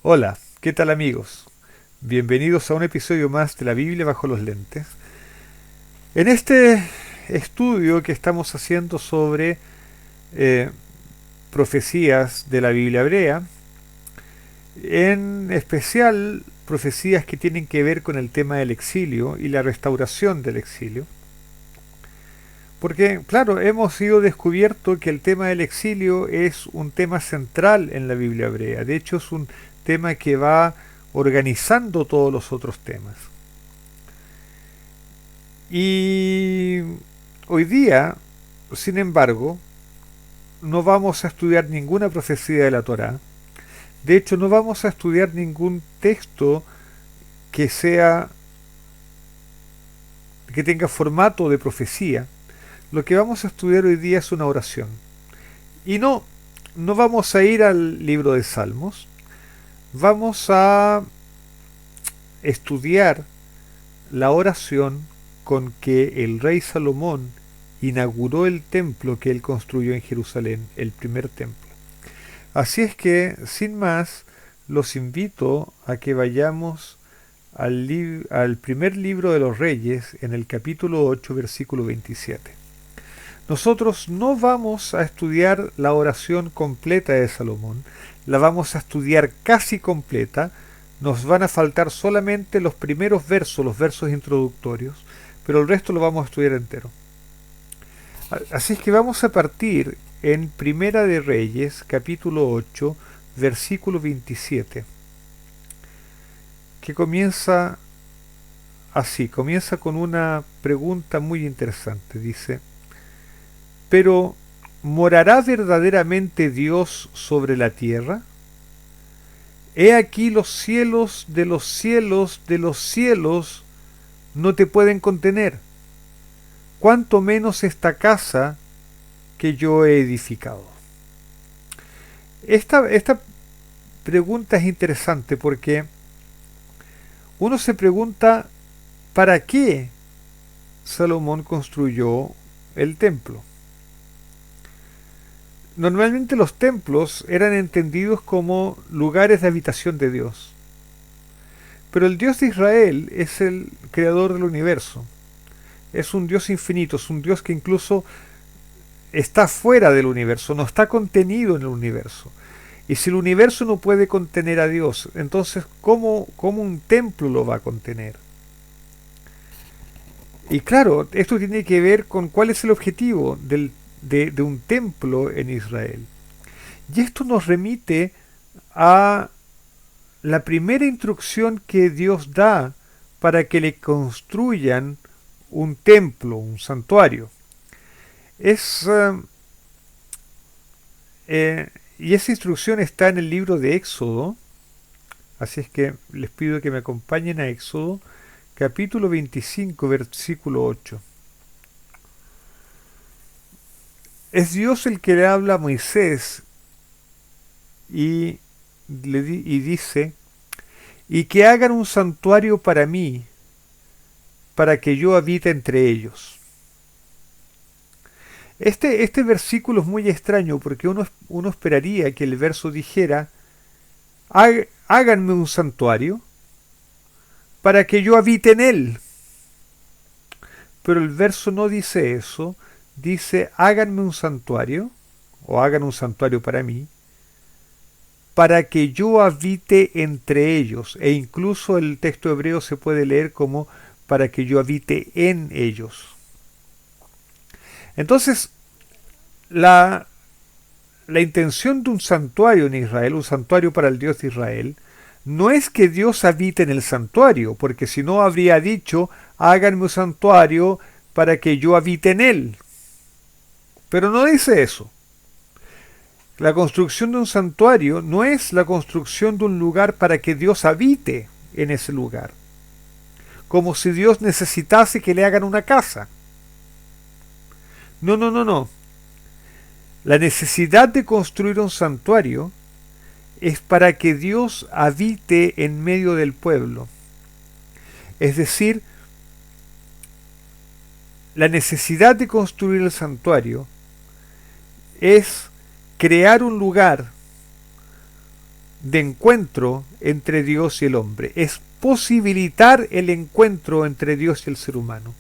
Hola, ¿qué tal amigos? Bienvenidos a un episodio más de la Biblia bajo los lentes. En este estudio que estamos haciendo sobre eh, profecías de la Biblia hebrea, en especial profecías que tienen que ver con el tema del exilio y la restauración del exilio, porque claro, hemos ido descubierto que el tema del exilio es un tema central en la Biblia hebrea. De hecho, es un tema que va organizando todos los otros temas. Y hoy día, sin embargo, no vamos a estudiar ninguna profecía de la Torá. De hecho, no vamos a estudiar ningún texto que sea que tenga formato de profecía. Lo que vamos a estudiar hoy día es una oración. Y no vamos a ir al libro de Salmos. Vamos a estudiar la oración con que el rey Salomón inauguró el templo que él construyó en Jerusalén, el primer templo. Así es que, sin más, los invito a que vayamos al primer libro de los Reyes, en el capítulo 8, versículo 27. Nosotros no vamos a estudiar la oración completa de Salomón, la vamos a estudiar casi completa, nos van a faltar solamente los primeros versos, los versos introductorios, pero el resto lo vamos a estudiar entero. Así es que vamos a partir en Primera de Reyes, capítulo 8, versículo 27, que comienza con una pregunta muy interesante. Dice, pero ¿morará verdaderamente Dios sobre la tierra? He aquí los cielos de los cielos de los cielos no te pueden contener, cuanto menos esta casa que yo he edificado. Esta pregunta es interesante porque uno se pregunta ¿para qué Salomón construyó el templo? Normalmente los templos eran entendidos como lugares de habitación de Dios. Pero el Dios de Israel es el creador del universo. Es un Dios infinito, es un Dios que incluso está fuera del universo, no está contenido en el universo. Y si el universo no puede contener a Dios, entonces ¿cómo un templo lo va a contener? Y claro, esto tiene que ver con cuál es el objetivo de un templo en Israel. Y esto nos remite a la primera instrucción que Dios da para que le construyan un templo, un santuario. Es, y esa instrucción está en el libro de Éxodo, así es que les pido que me acompañen a Éxodo, capítulo 25, versículo 8. Es Dios el que le habla a Moisés y, y dice, y que hagan un santuario para mí, para que yo habite entre ellos. Este versículo es muy extraño porque uno esperaría que el verso dijera, háganme un santuario para que yo habite en él. Pero el verso no dice eso, dice, háganme un santuario, o hagan un santuario para mí, para que yo habite entre ellos. E incluso el texto hebreo se puede leer como para que yo habite en ellos. Entonces, la, la intención de un santuario en Israel, un santuario para el Dios de Israel, no es que Dios habite en el santuario, porque si no habría dicho, háganme un santuario para que yo habite en él. Pero no dice eso. La construcción de un santuario no es la construcción de un lugar para que Dios habite en ese lugar. Como si Dios necesitase que le hagan una casa. No, no, no, no. La necesidad de construir un santuario es para que Dios habite en medio del pueblo. Es decir, la necesidad de construir el santuario es crear un lugar de encuentro entre Dios y el hombre. Es posibilitar el encuentro entre Dios y el ser humano.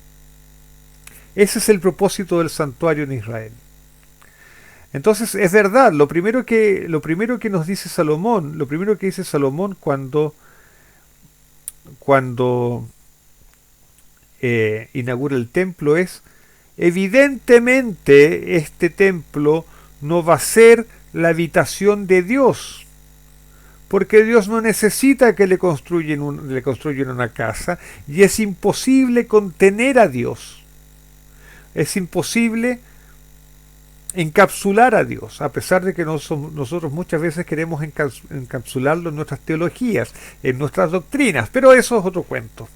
Ese es el propósito del santuario en Israel. Entonces, es verdad, lo primero que nos dice Salomón, lo primero que dice Salomón cuando inaugura el templo es: evidentemente este templo no va a ser la habitación de Dios, porque Dios no necesita que le construyan una casa, y es imposible contener a Dios. Es imposible encapsular a Dios, a pesar de que nosotros muchas veces queremos encapsularlo en nuestras teologías, en nuestras doctrinas, pero eso es otro cuento.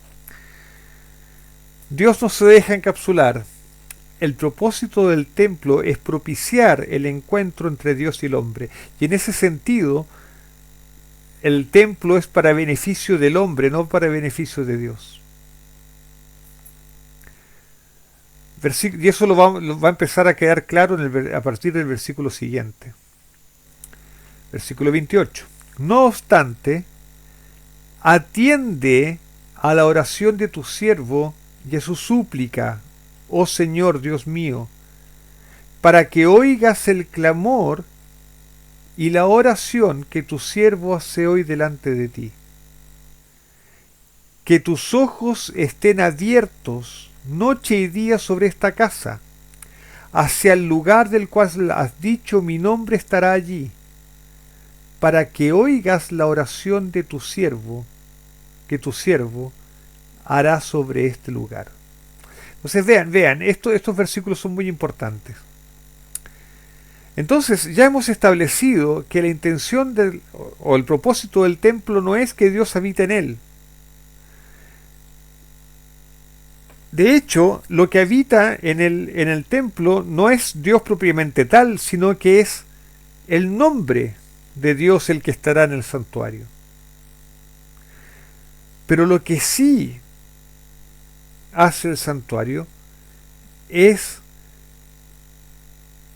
Dios no se deja encapsular. El propósito del templo es propiciar el encuentro entre Dios y el hombre, y en ese sentido el templo es para beneficio del hombre, no para beneficio de Dios. Y eso lo va a empezar a quedar claro a partir del versículo siguiente. Versículo 28. No obstante, atiende a la oración de tu siervo y a su súplica, oh Señor Dios mío, para que oigas el clamor y la oración que tu siervo hace hoy delante de ti. Que tus ojos estén abiertos noche y día sobre esta casa, hacia el lugar del cual has dicho mi nombre estará allí, para que oigas la oración de tu siervo, que tu siervo hará sobre este lugar. Entonces vean, estos versículos son muy importantes. Entonces ya hemos establecido que la intención o el propósito del templo no es que Dios habite en él. De hecho, lo que habita en el templo no es Dios propiamente tal, sino que es el nombre de Dios el que estará en el santuario. Pero lo que sí hace el santuario es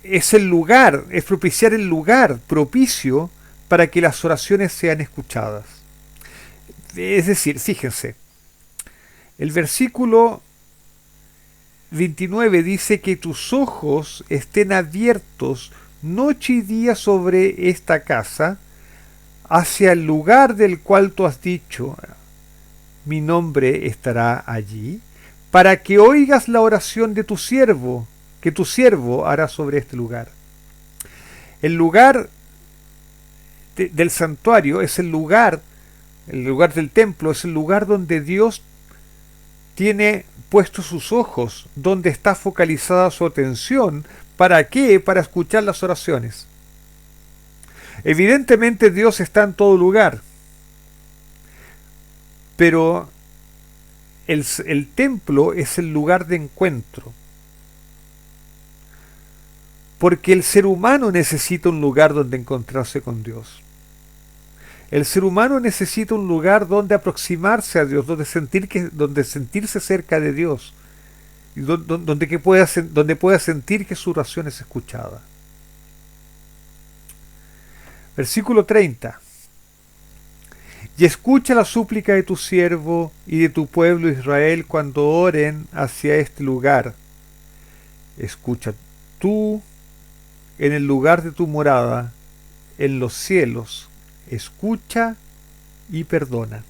el lugar, es propiciar el lugar propicio para que las oraciones sean escuchadas. Es decir, fíjense, el versículo 29 dice que tus ojos estén abiertos noche y día sobre esta casa, hacia el lugar del cual tú has dicho, mi nombre estará allí, para que oigas la oración de tu siervo, que tu siervo hará sobre este lugar. El lugar del santuario es el lugar del templo, es el lugar donde Dios tiene puestos sus ojos, donde está focalizada su atención. ¿Para qué? Para escuchar las oraciones. Evidentemente Dios está en todo lugar, pero el templo es el lugar de encuentro, porque el ser humano necesita un lugar donde encontrarse con Dios. El ser humano necesita un lugar donde aproximarse a Dios, donde sentirse cerca de Dios, y donde pueda sentir que su oración es escuchada. Versículo 30. Y escucha la súplica de tu siervo y de tu pueblo Israel cuando oren hacia este lugar. Escucha tú en el lugar de tu morada, en los cielos, escucha y perdona.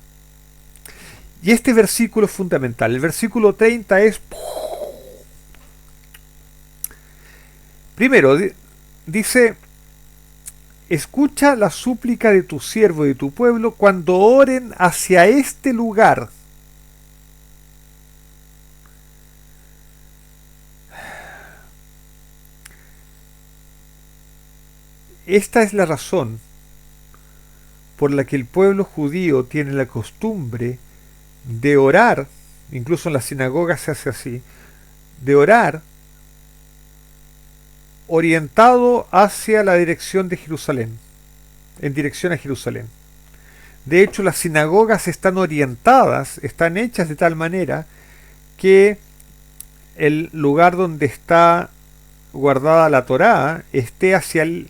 Y este versículo es fundamental. El versículo 30 es... Primero, dice, escucha la súplica de tu siervo y de tu pueblo cuando oren hacia este lugar. Esta es la razón por la que el pueblo judío tiene la costumbre de orar, incluso en las sinagogas se hace así, de orar orientado hacia la dirección de Jerusalén, en dirección a Jerusalén. De hecho, las sinagogas están orientadas, están hechas de tal manera que el lugar donde está guardada la Torá esté hacia el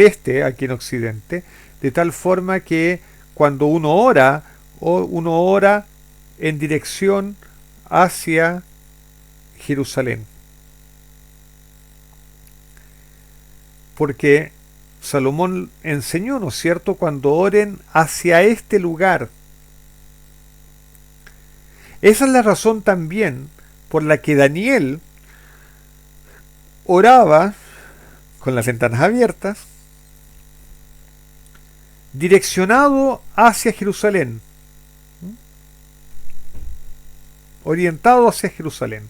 este, aquí en Occidente, de tal forma que cuando uno ora en dirección hacia Jerusalén. Porque Salomón enseñó, ¿no es cierto?, cuando oren hacia este lugar. Esa es la razón también por la que Daniel oraba con las ventanas abiertas, direccionado hacia Jerusalén, orientado hacia Jerusalén.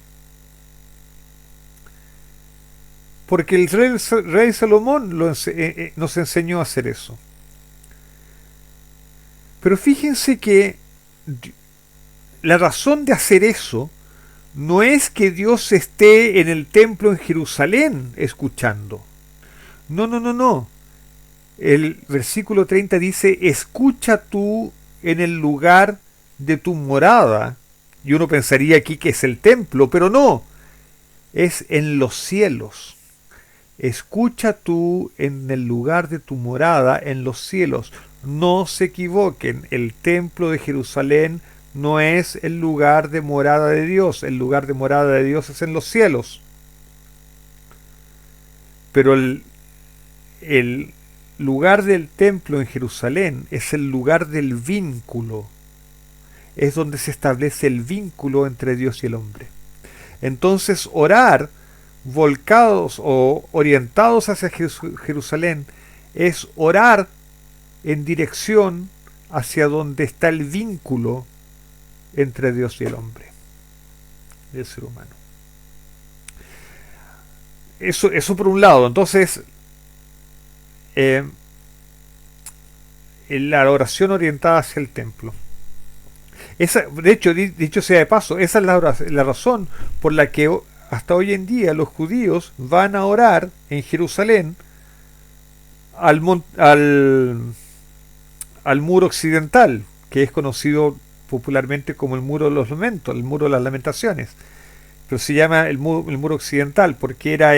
Porque el rey Salomón nos enseñó a hacer eso. Pero fíjense que la razón de hacer eso no es que Dios esté en el templo en Jerusalén escuchando. No, no, no, no. El versículo 30 dice, escucha tú en el lugar de tu morada. Y uno pensaría aquí que es el templo, pero no, es en los cielos. Escucha tú en el lugar de tu morada en los cielos. No se equivoquen, el templo de Jerusalén no es el lugar de morada de Dios. El lugar de morada de Dios es en los cielos. Pero el lugar del templo en Jerusalén es el lugar del vínculo. Es donde se establece el vínculo entre Dios y el hombre. Entonces, orar volcados o orientados hacia Jerusalén es orar en dirección hacia donde está el vínculo entre Dios y el hombre, el ser humano. Eso por un lado. Entonces, la oración orientada hacia el templo. De hecho, dicho sea de paso, esa es la razón por la que hasta hoy en día los judíos van a orar en Jerusalén al muro occidental, que es conocido popularmente como el muro de los lamentos, el muro de las lamentaciones. Pero se llama el muro occidental porque era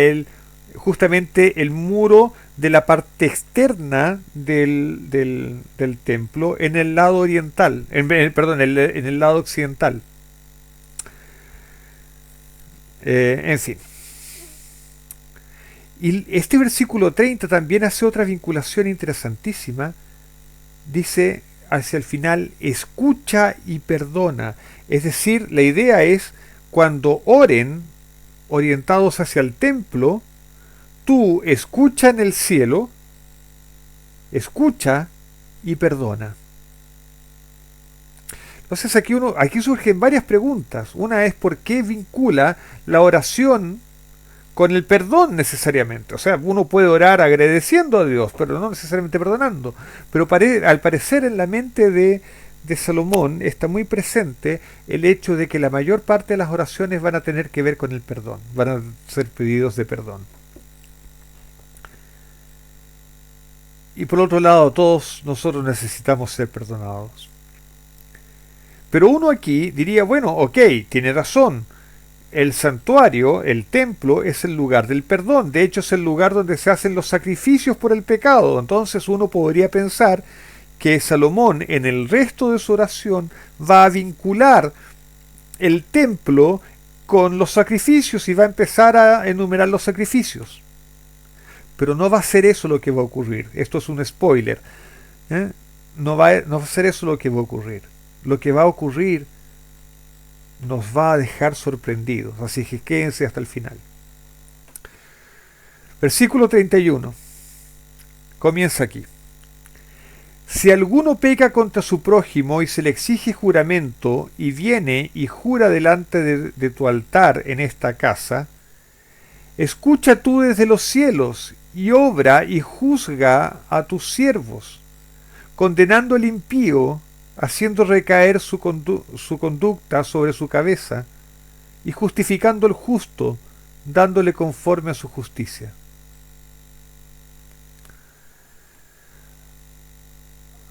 justamente el muro de la parte externa del templo en el lado oriental, en el lado occidental. En fin. Y este versículo 30 también hace otra vinculación interesantísima. Dice hacia el final, escucha y perdona. Es decir, la idea es, cuando oren orientados hacia el templo, tú escucha en el cielo, escucha y perdona. Entonces aquí surgen varias preguntas. Una es, ¿por qué vincula la oración con el perdón necesariamente? O sea, uno puede orar agradeciendo a Dios, pero no necesariamente perdonando. Pero al parecer en la mente de Salomón está muy presente el hecho de que la mayor parte de las oraciones van a tener que ver con el perdón, van a ser pedidos de perdón. Y por otro lado, todos nosotros necesitamos ser perdonados. Pero uno aquí diría, bueno, ok, tiene razón. El santuario, el templo, es el lugar del perdón. De hecho, es el lugar donde se hacen los sacrificios por el pecado. Entonces uno podría pensar que Salomón, en el resto de su oración, va a vincular el templo con los sacrificios y va a empezar a enumerar los sacrificios. Pero no va a ser eso lo que va a ocurrir. Esto es un spoiler. No va a ser eso lo que va a ocurrir. Lo que va a ocurrir nos va a dejar sorprendidos. Así que quédense hasta el final. Versículo 31. Comienza aquí. Si alguno peca contra su prójimo y se le exige juramento y viene y jura delante de tu altar en esta casa, escucha tú desde los cielos y obra y juzga a tus siervos, condenando al impío, haciendo recaer su conducta sobre su cabeza, y justificando al justo, dándole conforme a su justicia.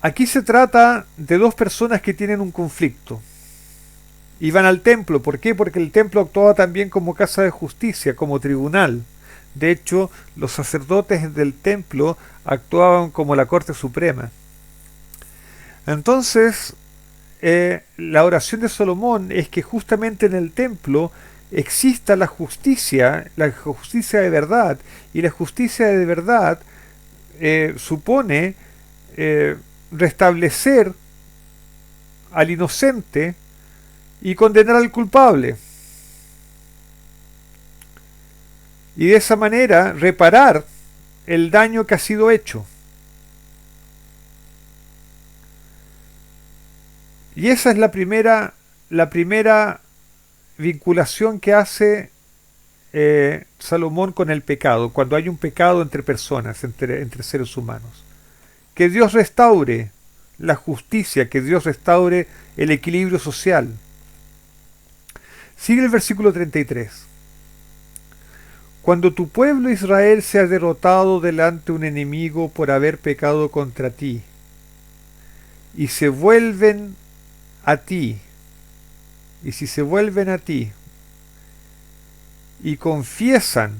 Aquí se trata de dos personas que tienen un conflicto y van al templo. ¿Por qué? Porque el templo actuaba también como casa de justicia, como tribunal. De hecho, los sacerdotes del templo actuaban como la Corte Suprema. Entonces, la oración de Salomón es que justamente en el templo exista la justicia de verdad, y la justicia de verdad supone eh, restablecer al inocente y condenar al culpable. Y de esa manera reparar el daño que ha sido hecho. Y esa es la primera vinculación que hace Salomón con el pecado, cuando hay un pecado entre personas, entre seres humanos. Que Dios restaure la justicia, que Dios restaure el equilibrio social. Sigue el versículo 33. Cuando tu pueblo Israel sea derrotado delante de un enemigo por haber pecado contra ti, y se vuelven a ti, y si se vuelven a ti, y confiesan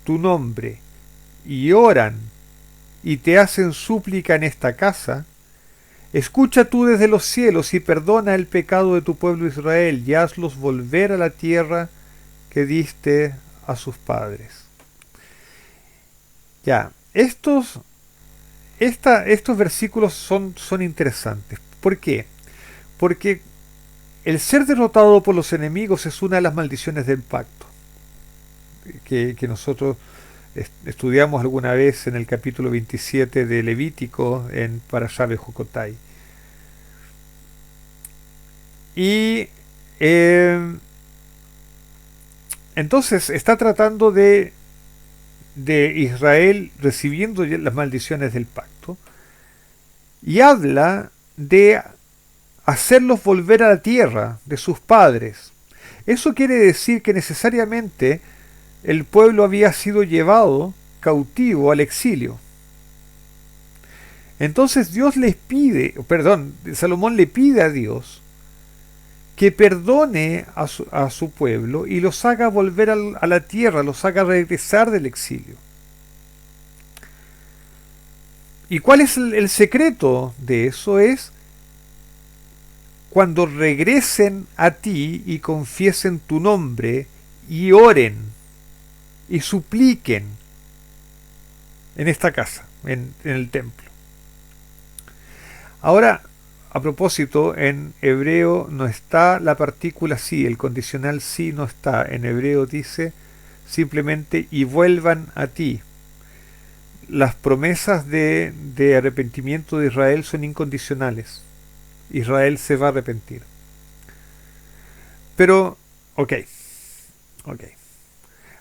tu nombre, y oran, y te hacen súplica en esta casa, escucha tú desde los cielos y perdona el pecado de tu pueblo Israel, y hazlos volver a la tierra que diste a sus padres. Ya, estos versículos son interesantes. ¿Por qué? Porque el ser derrotado por los enemigos es una de las maldiciones del pacto, que nosotros estudiamos alguna vez en el capítulo 27 de Levítico en Parashá Bejocotai. Y entonces está tratando de Israel recibiendo las maldiciones del pacto, y habla de hacerlos volver a la tierra de sus padres. Eso quiere decir que necesariamente el pueblo había sido llevado cautivo al exilio. Entonces Salomón le pide a Dios que perdone a su pueblo y los haga volver a la tierra, los haga regresar del exilio. ¿Y cuál es el secreto de eso? Es cuando regresen a ti y confiesen tu nombre y oren y supliquen en esta casa, en el templo. Ahora, a propósito, en hebreo no está la partícula sí, el condicional sí no está. En hebreo dice simplemente y vuelvan a ti. Las promesas de arrepentimiento de Israel son incondicionales. Israel se va a arrepentir. Pero, ok.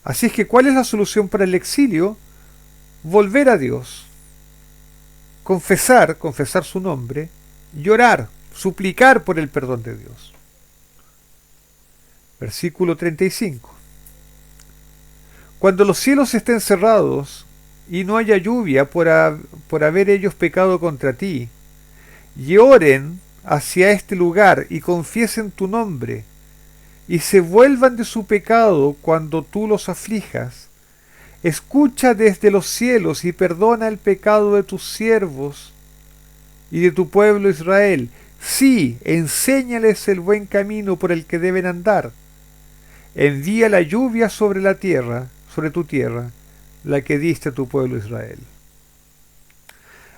Así es que, ¿cuál es la solución para el exilio? Volver a Dios, confesar su nombre, llorar, suplicar por el perdón de Dios. Versículo 35. Cuando los cielos estén cerrados y no haya lluvia por haber ellos pecado contra ti, y oren hacia este lugar y confiesen tu nombre, y se vuelvan de su pecado cuando tú los aflijas, escucha desde los cielos y perdona el pecado de tus siervos y de tu pueblo Israel. Sí, enséñales el buen camino por el que deben andar. Envía la lluvia sobre la tierra, sobre tu tierra, la que diste a tu pueblo Israel.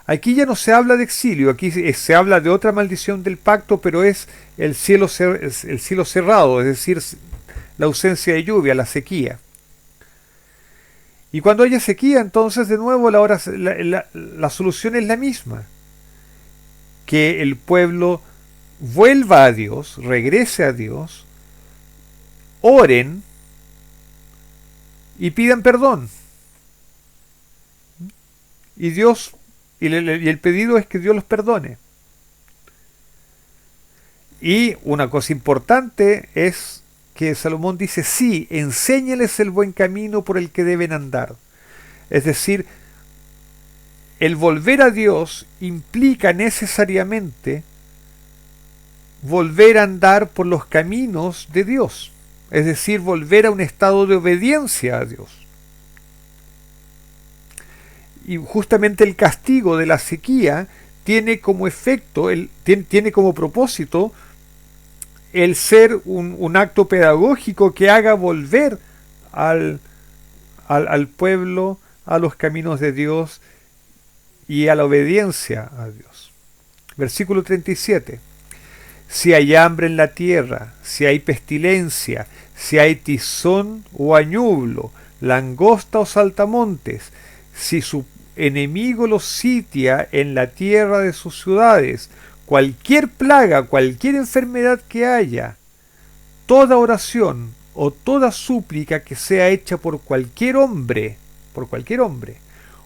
Aquí ya no se habla de exilio, aquí se habla de otra maldición del pacto, pero es el cielo cerrado, es decir, la ausencia de lluvia, la sequía. Y cuando haya sequía, entonces de nuevo la solución es la misma. Que el pueblo vuelva a Dios, regrese a Dios, oren y pidan perdón. Y el pedido es que Dios los perdone. Y una cosa importante es que Salomón dice, sí, enséñales el buen camino por el que deben andar. Es decir, el volver a Dios implica necesariamente volver a andar por los caminos de Dios. Es decir, volver a un estado de obediencia a Dios. y justamente el castigo de la sequía tiene como efecto, tiene como propósito el ser un acto pedagógico que haga volver al, al pueblo a los caminos de Dios y a la obediencia a Dios. Versículo 37. Si hay hambre en la tierra, si hay pestilencia, si hay tizón o añublo, langosta o saltamontes, si su enemigo los sitia en la tierra de sus ciudades, cualquier plaga, cualquier enfermedad que haya, toda oración o toda súplica que sea hecha por cualquier hombre,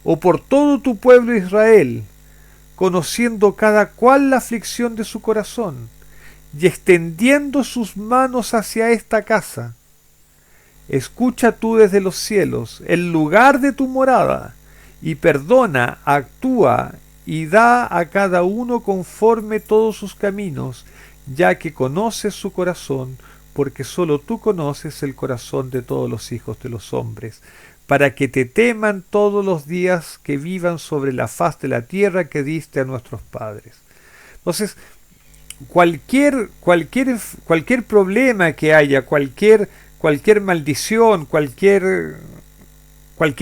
o por todo tu pueblo Israel, conociendo cada cual la aflicción de su corazón, y extendiendo sus manos hacia esta casa, escucha tú desde los cielos el lugar de tu morada, y perdona, actúa y da a cada uno conforme todos sus caminos, ya que conoces su corazón, porque sólo tú conoces el corazón de todos los hijos de los hombres, para que te teman todos los días que vivan sobre la faz de la tierra que diste a nuestros padres. Entonces, cualquier problema que haya, cualquier maldición, cualquier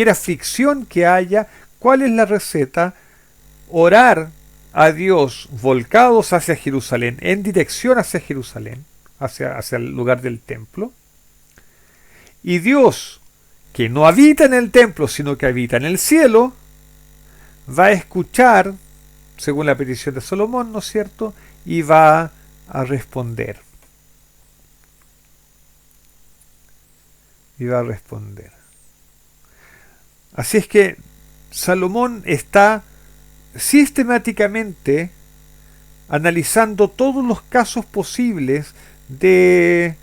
aflicción que haya, ¿cuál es la receta? Orar a Dios volcados hacia Jerusalén, en dirección hacia Jerusalén, hacia el lugar del templo. Y Dios, que no habita en el templo, sino que habita en el cielo, va a escuchar, según la petición de Salomón, ¿no es cierto?, y va a responder. Así es que Salomón está sistemáticamente analizando todos los casos posibles de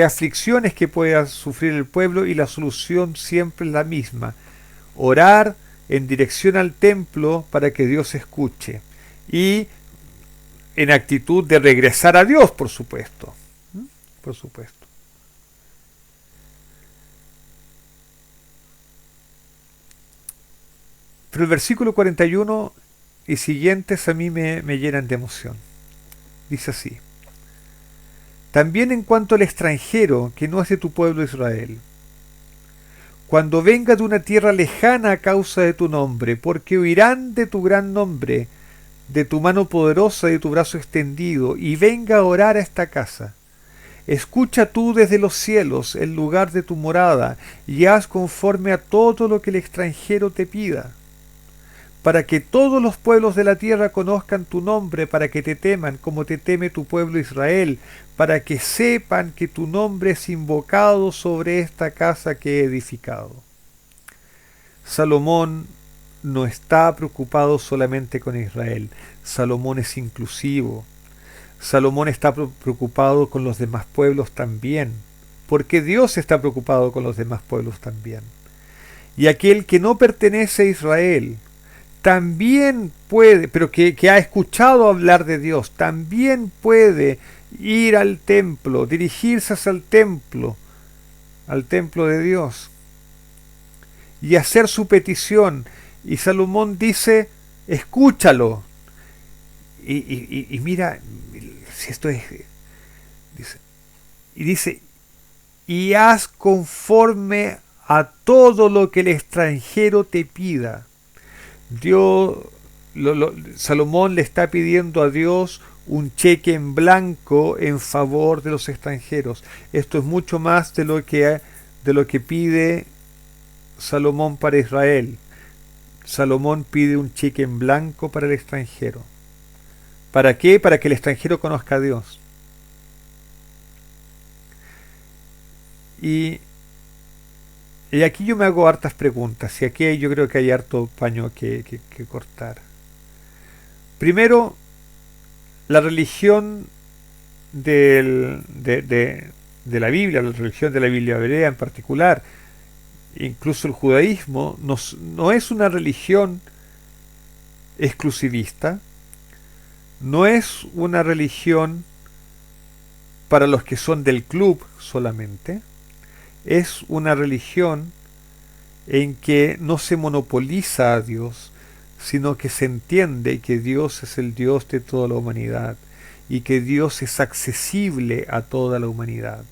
aflicciones que pueda sufrir el pueblo, y la solución siempre es la misma: orar en dirección al templo para que Dios escuche, y en actitud de regresar a Dios, por supuesto. Por supuesto. Pero el versículo 41 y siguientes a mí me llenan de emoción. Dice así: también en cuanto al extranjero que no es de tu pueblo Israel, cuando venga de una tierra lejana a causa de tu nombre, porque oirán de tu gran nombre, de tu mano poderosa y de tu brazo extendido, y venga a orar a esta casa, escucha tú desde los cielos el lugar de tu morada, y haz conforme a todo lo que el extranjero te pida, para que todos los pueblos de la tierra conozcan tu nombre, para que te teman como te teme tu pueblo Israel, para que sepan que tu nombre es invocado sobre esta casa que he edificado. Salomón no está preocupado solamente con Israel. Salomón es inclusivo. Salomón está preocupado con los demás pueblos también, porque Dios está preocupado con los demás pueblos también. Y aquel que no pertenece a Israel también puede, pero que ha escuchado hablar de Dios, también puede ir al templo, dirigirse hacia el templo de Dios, y hacer su petición. Y Salomón dice: escúchalo. Y mira, si esto es, dice, y haz conforme a todo lo que el extranjero te pida. Salomón le está pidiendo a Dios un cheque en blanco en favor de los extranjeros. Esto es mucho más de lo que pide Salomón para Israel. Salomón pide un cheque en blanco para el extranjero. ¿Para qué? Para que el extranjero conozca a Dios. Y aquí yo me hago hartas preguntas, y aquí yo creo que hay harto paño que cortar. Primero, la religión de la Biblia, la religión de la Biblia hebrea en particular, incluso el judaísmo, no es una religión exclusivista, no es una religión para los que son del club solamente, es una religión en que no se monopoliza a Dios, sino que se entiende que Dios es el Dios de toda la humanidad y que Dios es accesible a toda la humanidad.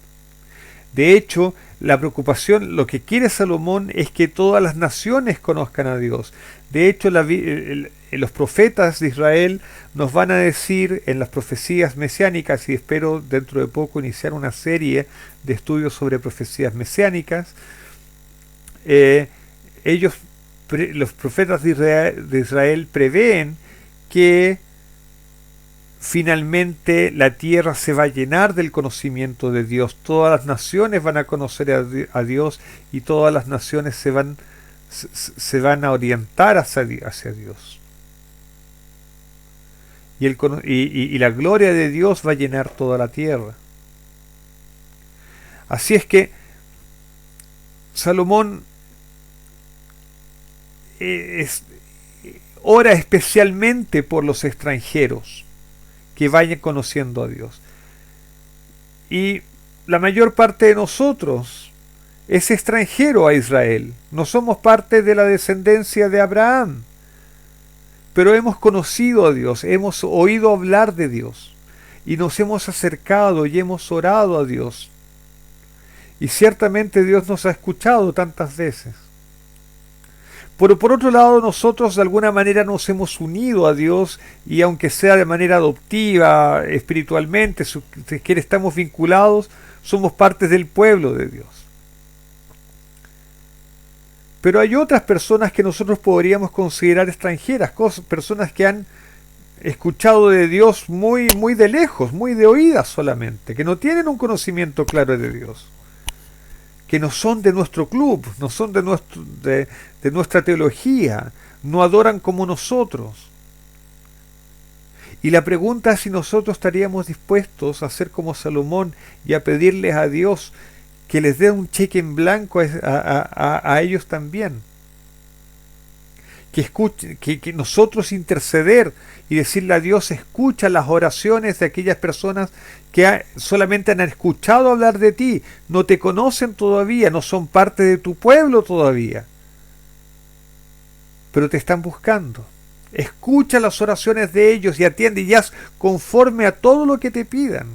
De hecho, la preocupación, lo que quiere Salomón es que todas las naciones conozcan a Dios. De hecho, los profetas de Israel nos van a decir en las profecías mesiánicas, y espero dentro de poco iniciar una serie de estudios sobre profecías mesiánicas, los profetas de Israel prevén que finalmente la tierra se va a llenar del conocimiento de Dios. Todas las naciones van a conocer a Dios y todas las naciones se van a orientar hacia Dios. Y la gloria de Dios va a llenar toda la tierra. Así es que Salomón ora especialmente por los extranjeros que vayan conociendo a Dios. Y la mayor parte de nosotros es extranjero a Israel. No somos parte de la descendencia de Abraham. Pero hemos conocido a Dios, hemos oído hablar de Dios. Y nos hemos acercado y hemos orado a Dios. Y ciertamente Dios nos ha escuchado tantas veces. Pero por otro lado, nosotros de alguna manera nos hemos unido a Dios y aunque sea de manera adoptiva, espiritualmente, si estamos vinculados, somos parte del pueblo de Dios. Pero hay otras personas que nosotros podríamos considerar extranjeras, personas que han escuchado de Dios muy, muy de lejos, muy de oídas solamente, que no tienen un conocimiento claro de Dios, que no son de nuestro club, no son de nuestra teología, no adoran como nosotros. Y la pregunta es si nosotros estaríamos dispuestos a ser como Salomón y a pedirles a Dios que les dé un cheque en blanco a ellos también. Que nosotros interceder y decirle a Dios, escucha las oraciones de aquellas personas que solamente han escuchado hablar de ti, no te conocen todavía, no son parte de tu pueblo todavía, pero te están buscando. Escucha las oraciones de ellos y atiende y haz conforme a todo lo que te pidan.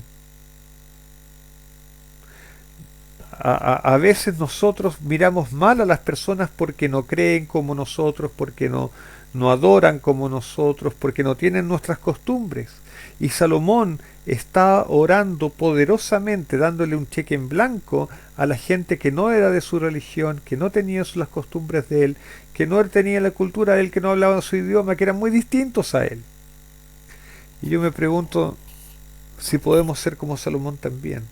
A veces nosotros miramos mal a las personas porque no creen como nosotros, porque no adoran como nosotros, porque no tienen nuestras costumbres. Y Salomón está orando poderosamente, dándole un cheque en blanco a la gente que no era de su religión, que no tenía las costumbres de él, que no tenía la cultura de él, que no hablaban su idioma, que eran muy distintos a él. Y yo me pregunto si podemos ser como Salomón también.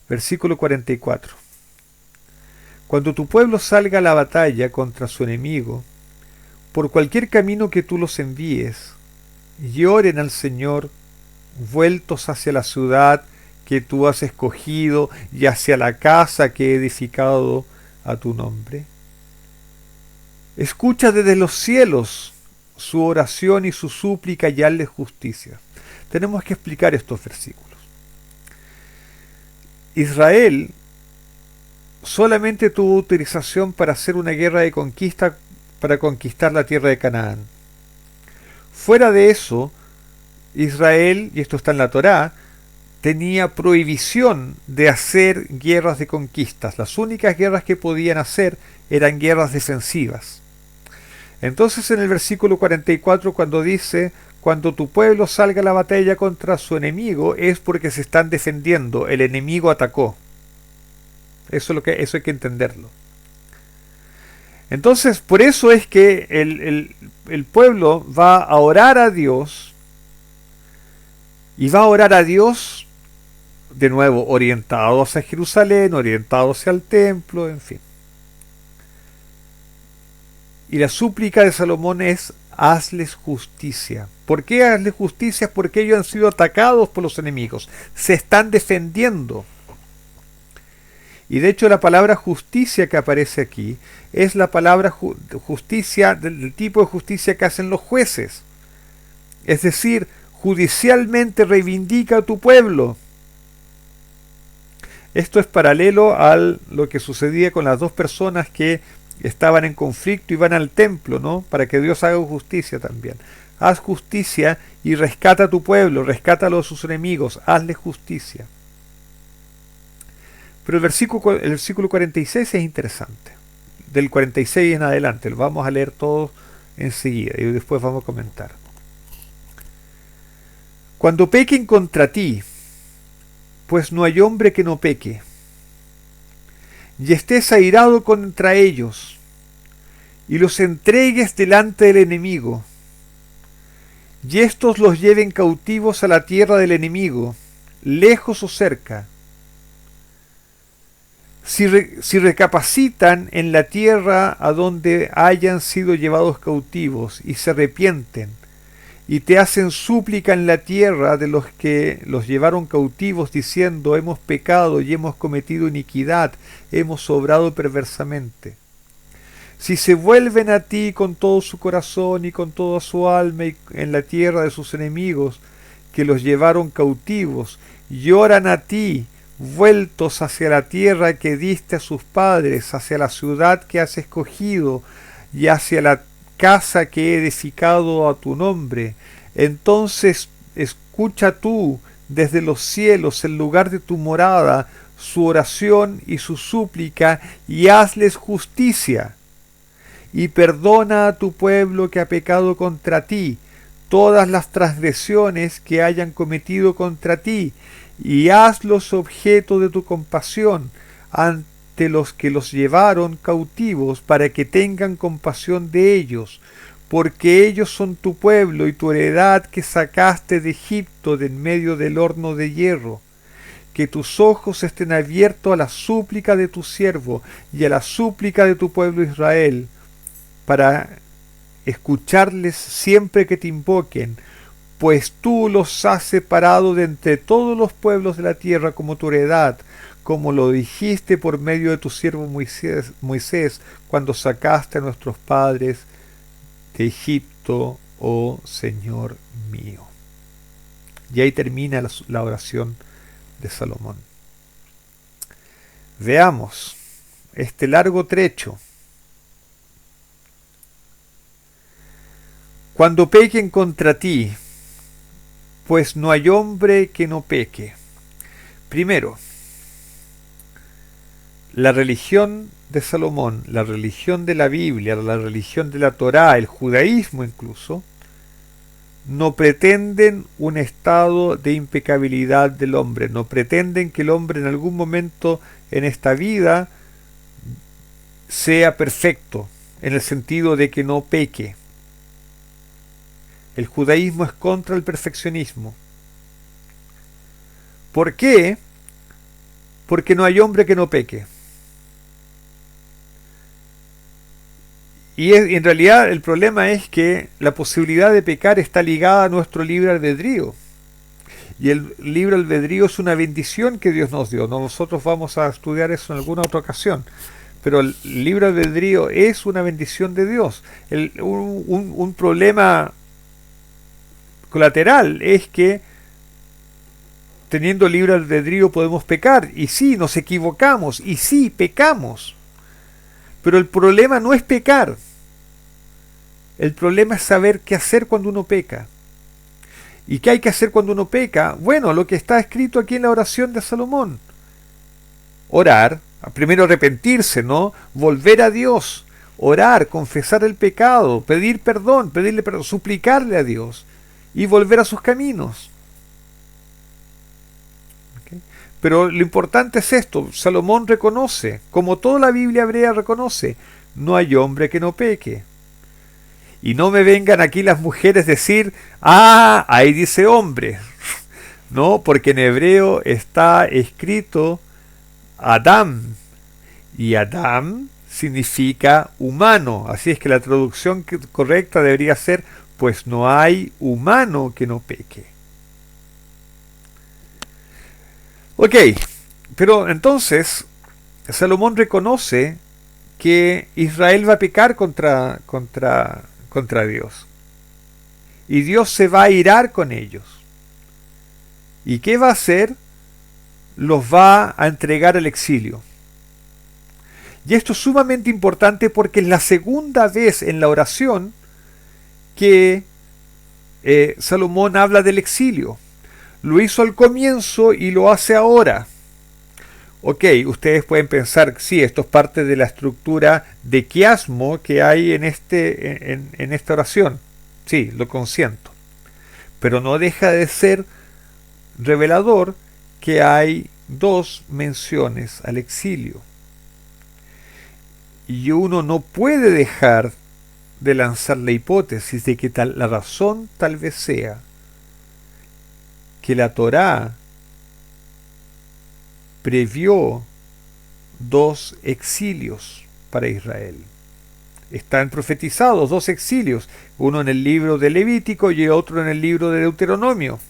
Versículo 44. Cuando tu pueblo salga a la batalla contra su enemigo, por cualquier camino que tú los envíes, y oren al Señor, vueltos hacia la ciudad que tú has escogido y hacia la casa que he edificado a tu nombre. Escucha desde los cielos su oración y su súplica y hazle justicia. Tenemos que explicar estos versículos. Israel solamente tuvo autorización para hacer una guerra de conquista para conquistar la tierra de Canaán. Fuera de eso, Israel, y esto está en la Torá, tenía prohibición de hacer guerras de conquistas. Las únicas guerras que podían hacer eran guerras defensivas. Entonces en el versículo 44 cuando dice, cuando tu pueblo salga a la batalla contra su enemigo, es porque se están defendiendo, el enemigo atacó. Eso hay que entenderlo. Entonces, por eso es que el pueblo va a orar a Dios, y va a orar a Dios, de nuevo, orientados a Jerusalén, orientados hacia el templo, en fin. Y la súplica de Salomón es, hazles justicia. ¿Por qué hazles justicia? Porque ellos han sido atacados por los enemigos. Se están defendiendo. Y de hecho la palabra justicia que aparece aquí es la palabra justicia del tipo de justicia que hacen los jueces. Es decir, judicialmente reivindica a tu pueblo. Esto es paralelo a lo que sucedía con las dos personas que estaban en conflicto y van al templo, ¿no? Para que Dios haga justicia también. Haz justicia y rescata a tu pueblo, rescátalo de sus enemigos, hazle justicia. Pero el versículo 46 es interesante. Del 46 en adelante, lo vamos a leer todo enseguida y después vamos a comentar. Cuando pequen contra ti, pues no hay hombre que no peque, y estés airado contra ellos, y los entregues delante del enemigo, y éstos los lleven cautivos a la tierra del enemigo, lejos o cerca. Si recapacitan en la tierra a donde hayan sido llevados cautivos, y se arrepienten, y te hacen súplica en la tierra de los que los llevaron cautivos, diciendo: hemos pecado y hemos cometido iniquidad, hemos obrado perversamente. Si se vuelven a ti con todo su corazón y con toda su alma y en la tierra de sus enemigos, que los llevaron cautivos, lloran a ti, vueltos hacia la tierra que diste a sus padres, hacia la ciudad que has escogido y hacia la casa que he edificado a tu nombre, entonces escucha tú desde los cielos, en lugar de tu morada, su oración y su súplica, y hazles justicia, y perdona a tu pueblo que ha pecado contra ti, todas las transgresiones que hayan cometido contra ti, y hazlos objeto de tu compasión ante los que los llevaron cautivos, para que tengan compasión de ellos, porque ellos son tu pueblo y tu heredad que sacaste de Egipto, de en medio del horno de hierro. Que tus ojos estén abiertos a la súplica de tu siervo y a la súplica de tu pueblo Israel, para escucharles siempre que te invoquen, pues tú los has separado de entre todos los pueblos de la tierra como tu heredad, como lo dijiste por medio de tu siervo Moisés, cuando sacaste a nuestros padres de Egipto, oh Señor mío. Y ahí termina la oración de Salomón. Veamos este largo trecho. Cuando pequen contra ti, pues no hay hombre que no peque. Primero, la religión de Salomón, la religión de la Biblia, la religión de la Torá, el judaísmo incluso, no pretenden un estado de impecabilidad del hombre, no pretenden que el hombre en algún momento en esta vida sea perfecto, en el sentido de que no peque. El judaísmo es contra el perfeccionismo. ¿Por qué? Porque no hay hombre que no peque. Y en realidad el problema es que la posibilidad de pecar está ligada a nuestro libre albedrío. Y el libre albedrío es una bendición que Dios nos dio. Nosotros vamos a estudiar eso en alguna otra ocasión. Pero el libre albedrío es una bendición de Dios. Un problema colateral es que teniendo libre albedrío podemos pecar. Y sí, nos equivocamos. Y sí, pecamos. Pero el problema no es pecar. El problema es saber qué hacer cuando uno peca. ¿Y qué hay que hacer cuando uno peca? Bueno, lo que está escrito aquí en la oración de Salomón. Orar, primero arrepentirse, ¿no? Volver a Dios, orar, confesar el pecado, pedir perdón, suplicarle a Dios y volver a sus caminos. Pero lo importante es esto, Salomón reconoce, como toda la Biblia hebrea reconoce, no hay hombre que no peque. Y no me vengan aquí las mujeres decir, ahí dice hombre. No, porque en hebreo está escrito Adam, y Adam significa humano, así es que la traducción correcta debería ser, pues no hay humano que no peque. Ok, pero entonces Salomón reconoce que Israel va a pecar contra Dios. Y Dios se va a irar con ellos. ¿Y qué va a hacer? Los va a entregar al exilio. Y esto es sumamente importante porque es la segunda vez en la oración que Salomón habla del exilio. Lo hizo al comienzo y lo hace ahora. Ok, ustedes pueden pensar, sí, esto es parte de la estructura de quiasmo que hay en esta oración. Sí, lo consiento. Pero no deja de ser revelador que hay dos menciones al exilio. Y uno no puede dejar de lanzar la hipótesis de que la razón tal vez sea que la Torá previó dos exilios para Israel. Están profetizados dos exilios, uno en el libro de Levítico y otro en el libro de Deuteronomio.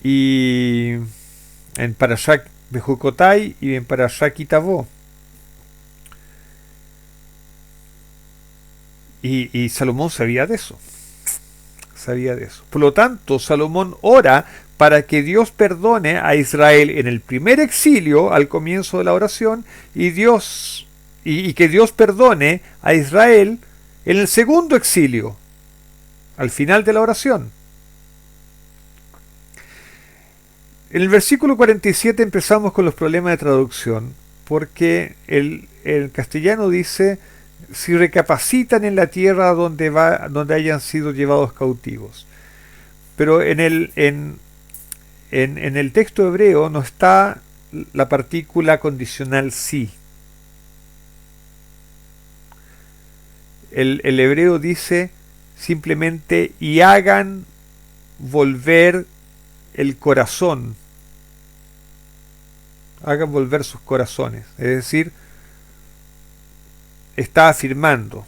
Y en Parashat de Jucotai y en Parashat Kitavó. Y Salomón sabía de eso. Sabía de eso. Por lo tanto, Salomón ora para que Dios perdone a Israel en el primer exilio, al comienzo de la oración, y que Dios perdone a Israel en el segundo exilio, al final de la oración. En el versículo 47 empezamos con los problemas de traducción, porque el castellano dice, si recapacitan en la tierra donde hayan sido llevados cautivos. Pero en el texto hebreo no está la partícula condicional sí. El hebreo dice simplemente y hagan volver el corazón, hagan volver sus corazones, es decir, está afirmando.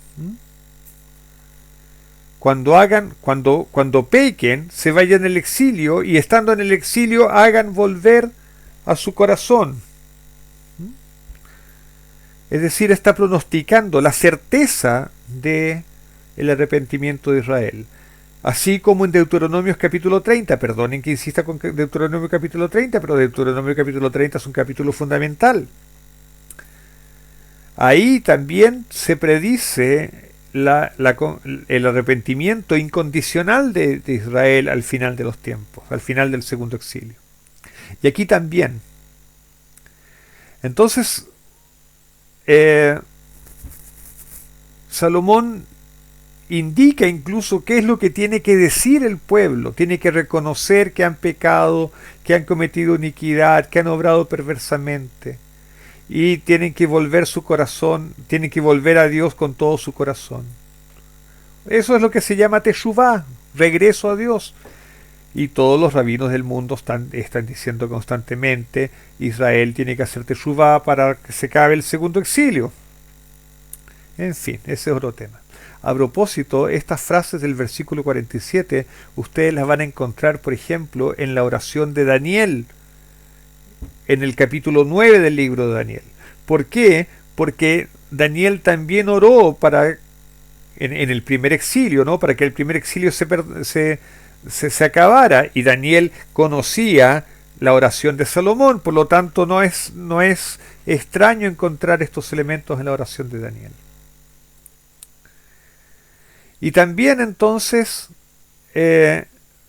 Cuando pequen, se vayan al exilio y estando en el exilio hagan volver a su corazón. Es decir, está pronosticando la certeza de el arrepentimiento de Israel. Así como en Deuteronomio capítulo 30, perdonen que insista con Deuteronomio capítulo 30, pero Deuteronomio capítulo 30 es un capítulo fundamental. Ahí también se predice el arrepentimiento incondicional de Israel al final de los tiempos, al final del segundo exilio. Y aquí también. Entonces, Salomón indica incluso qué es lo que tiene que decir el pueblo. Tiene que reconocer que han pecado, que han cometido iniquidad, que han obrado perversamente. Y tienen que volver su corazón, tienen que volver a Dios con todo su corazón. Eso es lo que se llama teshuvá, regreso a Dios. Y todos los rabinos del mundo están diciendo constantemente, Israel tiene que hacer teshuvá para que se acabe el segundo exilio. En fin, ese es otro tema. A propósito, estas frases del versículo 47, ustedes las van a encontrar, por ejemplo, en la oración de Daniel, en el capítulo 9 del libro de Daniel. ¿Por qué? Porque Daniel también oró en el primer exilio, ¿no? Para que el primer exilio se acabara, y Daniel conocía la oración de Salomón, por lo tanto no es extraño encontrar estos elementos en la oración de Daniel. Y también entonces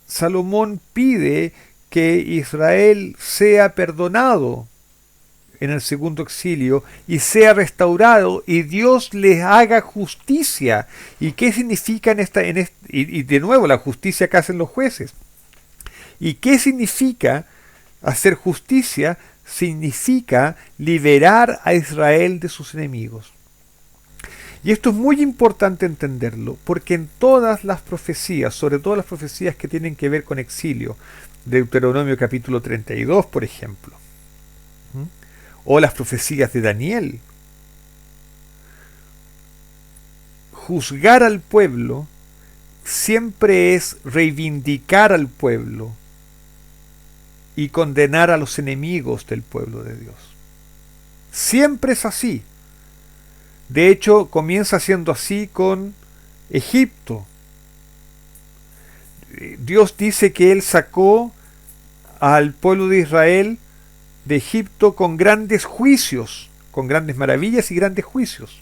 Salomón pide que Israel sea perdonado en el segundo exilio y sea restaurado y Dios les haga justicia. ¿Y qué significa y de nuevo la justicia que hacen los jueces? ¿Y qué significa hacer justicia? Significa liberar a Israel de sus enemigos. Y esto es muy importante entenderlo, porque en todas las profecías, sobre todo las profecías que tienen que ver con exilio, Deuteronomio capítulo 32, por ejemplo, o las profecías de Daniel, juzgar al pueblo siempre es reivindicar al pueblo y condenar a los enemigos del pueblo de Dios. Siempre es así. De hecho, comienza siendo así con Egipto. Dios dice que Él sacó al pueblo de Israel de Egipto con grandes juicios, con grandes maravillas y grandes juicios.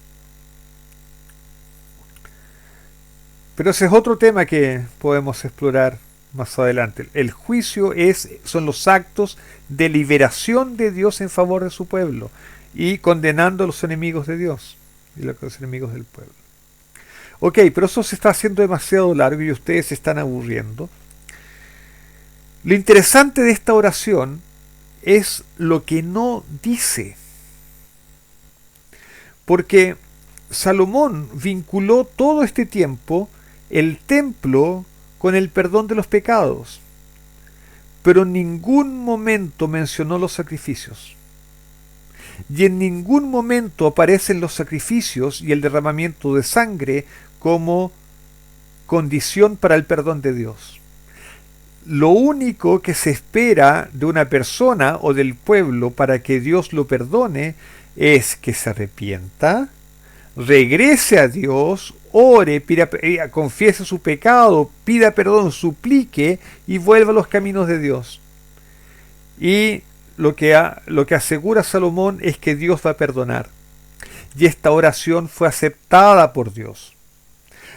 Pero ese es otro tema que podemos explorar más adelante. El juicio son los actos de liberación de Dios en favor de su pueblo y condenando a los enemigos de Dios y a los enemigos del pueblo. Ok, pero eso se está haciendo demasiado largo y ustedes se están aburriendo. Lo interesante de esta oración es lo que no dice. Porque Salomón vinculó todo este tiempo el templo con el perdón de los pecados, pero en ningún momento mencionó los sacrificios. Y en ningún momento aparecen los sacrificios y el derramamiento de sangre como condición para el perdón de Dios. Lo único que se espera de una persona o del pueblo para que Dios lo perdone es que se arrepienta, regrese a Dios, ore, confiese su pecado, pida perdón, suplique y vuelva a los caminos de Dios. Y lo que asegura Salomón es que Dios va a perdonar. Y esta oración fue aceptada por Dios.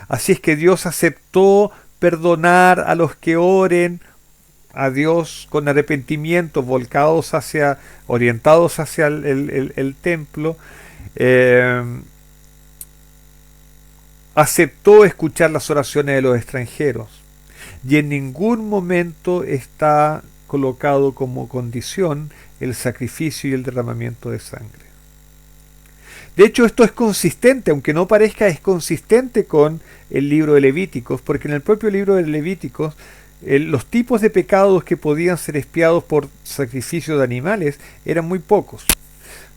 Así es que Dios aceptó perdonar a los que oren a Dios con arrepentimiento, orientados hacia el templo. Aceptó escuchar las oraciones de los extranjeros y en ningún momento está colocado como condición el sacrificio y el derramamiento de sangre. De hecho, esto es consistente, aunque no parezca, es consistente con el libro de Levíticos, porque en el propio libro de Levíticos los tipos de pecados que podían ser expiados por sacrificio de animales eran muy pocos.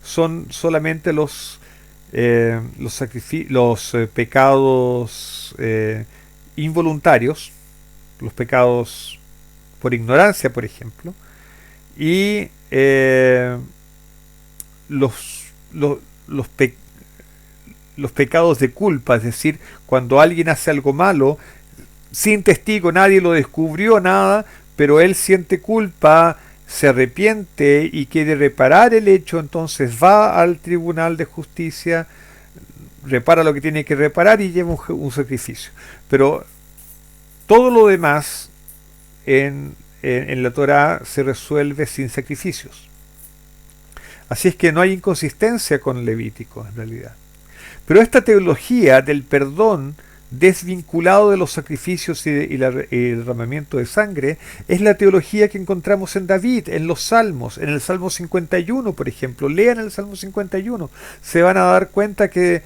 Son solamente los pecados involuntarios, los pecados por ignorancia, por ejemplo, y los pecados de culpa, es decir, cuando alguien hace algo malo, sin testigo, nadie lo descubrió, nada, pero él siente culpa, se arrepiente y quiere reparar el hecho, entonces va al tribunal de justicia, repara lo que tiene que reparar y lleva un sacrificio. Pero todo lo demás en la Torá se resuelve sin sacrificios. Así es que no hay inconsistencia con Levítico en realidad. Pero esta teología del perdón desvinculado de los sacrificios y el derramamiento de sangre es la teología que encontramos en David, en los Salmos, en el Salmo 51, por ejemplo. Lean el Salmo 51, se van a dar cuenta que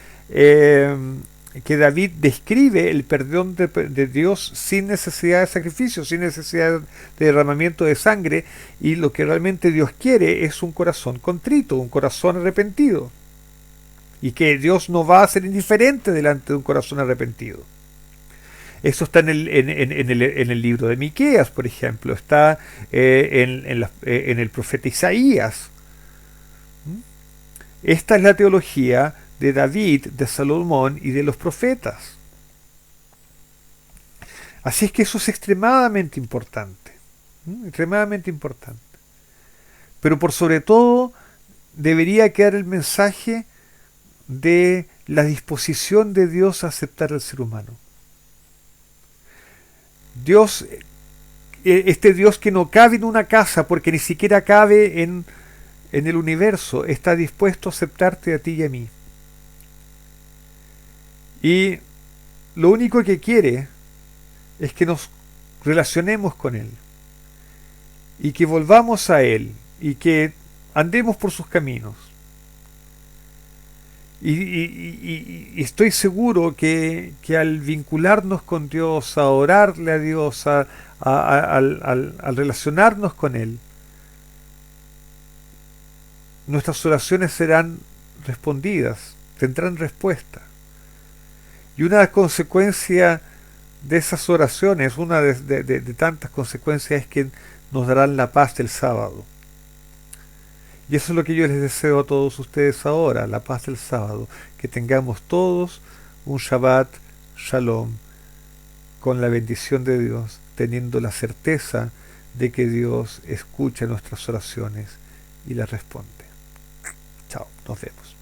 David describe el perdón de Dios sin necesidad de sacrificio, sin necesidad de derramamiento de sangre, y lo que realmente Dios quiere es un corazón contrito, un corazón arrepentido. Y que Dios no va a ser indiferente delante de un corazón arrepentido. Eso está en el libro de Miqueas, por ejemplo. Está en el profeta Isaías. Esta es la teología de David, de Salomón y de los profetas. Así es que eso es extremadamente importante. Extremadamente importante. Pero por sobre todo debería quedar el mensaje de la disposición de Dios a aceptar al ser humano. Dios, este Dios que no cabe en una casa porque ni siquiera cabe en el universo, está dispuesto a aceptarte a ti y a mí. Y lo único que quiere es que nos relacionemos con Él y que volvamos a Él y que andemos por sus caminos. Y estoy seguro que al vincularnos con Dios, a orarle a Dios, al relacionarnos con Él, nuestras oraciones serán respondidas, tendrán respuesta. Y una consecuencia de esas oraciones, una de tantas consecuencias, es que nos darán la paz del sábado. Y eso es lo que yo les deseo a todos ustedes ahora, la paz del sábado, que tengamos todos un Shabbat Shalom con la bendición de Dios, teniendo la certeza de que Dios escucha nuestras oraciones y las responde. Chao, nos vemos.